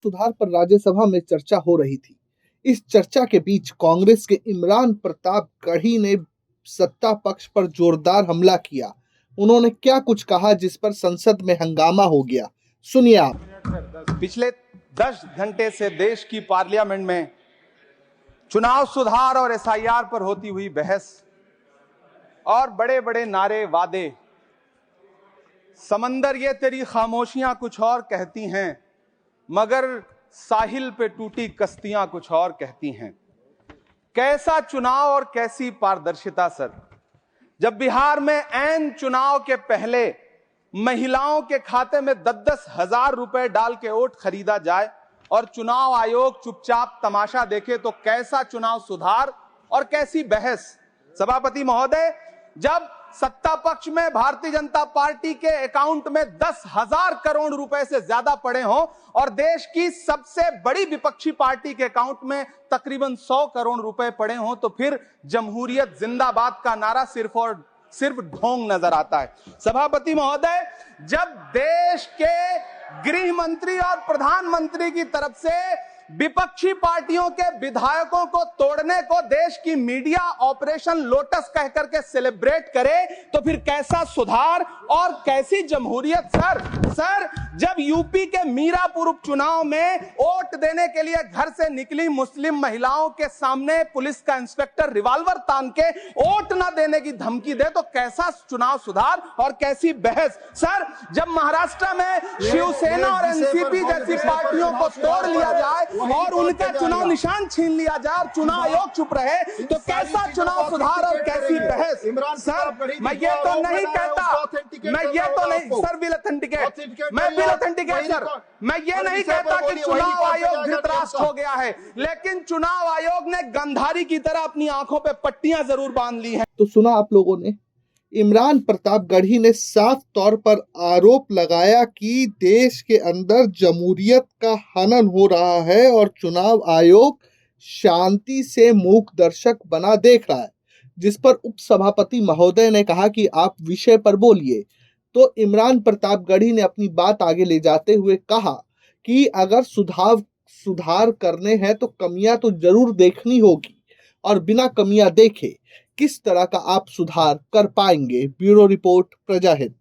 सुधार पर राज्यसभा में चर्चा हो रही थी। इस चर्चा के बीच कांग्रेस के इमरान प्रताप गढ़ी ने सत्ता पक्ष पर जोरदार हमला किया। उन्होंने क्या कुछ कहा जिस पर संसद में हंगामा हो गया, सुनिए आप। पिछले 10 घंटे से देश की पार्लियामेंट में चुनाव सुधार और एसआईआर पर होती हुई बहस और बड़े बड़े नारे, वादे, समंदर ये तेरी खामोशियां कुछ और कहती हैं, मगर साहिल पे टूटी कश्तियां कुछ और कहती हैं। कैसा चुनाव और कैसी पारदर्शिता सर, जब बिहार में ऐन चुनाव के पहले महिलाओं के खाते में 10-10 हजार रुपए डाल के वोट खरीदा जाए और चुनाव आयोग चुपचाप तमाशा देखे, तो कैसा चुनाव सुधार और कैसी बहस। सभापति महोदय, जब सत्ता पक्ष में भारतीय जनता पार्टी के अकाउंट में 10,000 करोड़ रुपए से ज्यादा पड़े हों और देश की सबसे बड़ी विपक्षी पार्टी के अकाउंट में तकरीबन 100 करोड़ रुपए पड़े हों, तो फिर जमहूरियत जिंदाबाद का नारा सिर्फ और सिर्फ ढोंग नजर आता है। सभापति महोदय, जब देश के गृह मंत्री और प्रधानमंत्री की तरफ से विपक्षी पार्टियों के विधायकों को तोड़ने को देश की मीडिया ऑपरेशन लोटस कह करके सेलिब्रेट करे, तो फिर कैसा सुधार और कैसी जमहूरियत सर। जब यूपी के मीरापुर उपचुनाव में वोट देने के लिए घर से निकली मुस्लिम महिलाओं के सामने पुलिस का इंस्पेक्टर रिवॉल्वर तान के वोट न देने की धमकी दे, तो कैसा चुनाव सुधार और कैसी बहस। सर, जब महाराष्ट्र में शिवसेना और एनसीपी जैसी पार्टियों को तोड़ लिया जाए और उनका चुनाव निशान छीन लिया जाए और चुनाव आयोग चुप रहे, तो कैसा चुनाव सुधार और कैसी बहस। सर, मैं ये तो नहीं कहता, सर विल ऑथेंटिकेट, मैं ये नहीं कहता कि चुनाव आयोग धृतराष्ट्र हो गया है, लेकिन चुनाव आयोग ने गंधारी की तरह अपनी आंखों पे पट्टियां जरूर बांध ली हैं। तो सुना आप लोगों ने, इमरान प्रताप गढ़ी ने साफ तौर पर आरोप लगाया कि देश के अंदर जमहूरियत का हनन हो रहा है और चुनाव आयोग शांति से मूक दर्शक बना देख रहा है, जिस पर उपसभापति महोदय ने कहा कि आप विषय पर बोलिए। तो इमरान प्रताप गढ़ी ने अपनी बात आगे ले जाते हुए कहा कि अगर सुधार करने हैं तो कमियां तो जरूर देखनी होगी, और बिना कमियां देखे किस तरह का आप सुधार कर पाएंगे। ब्यूरो रिपोर्ट, प्रजा हित।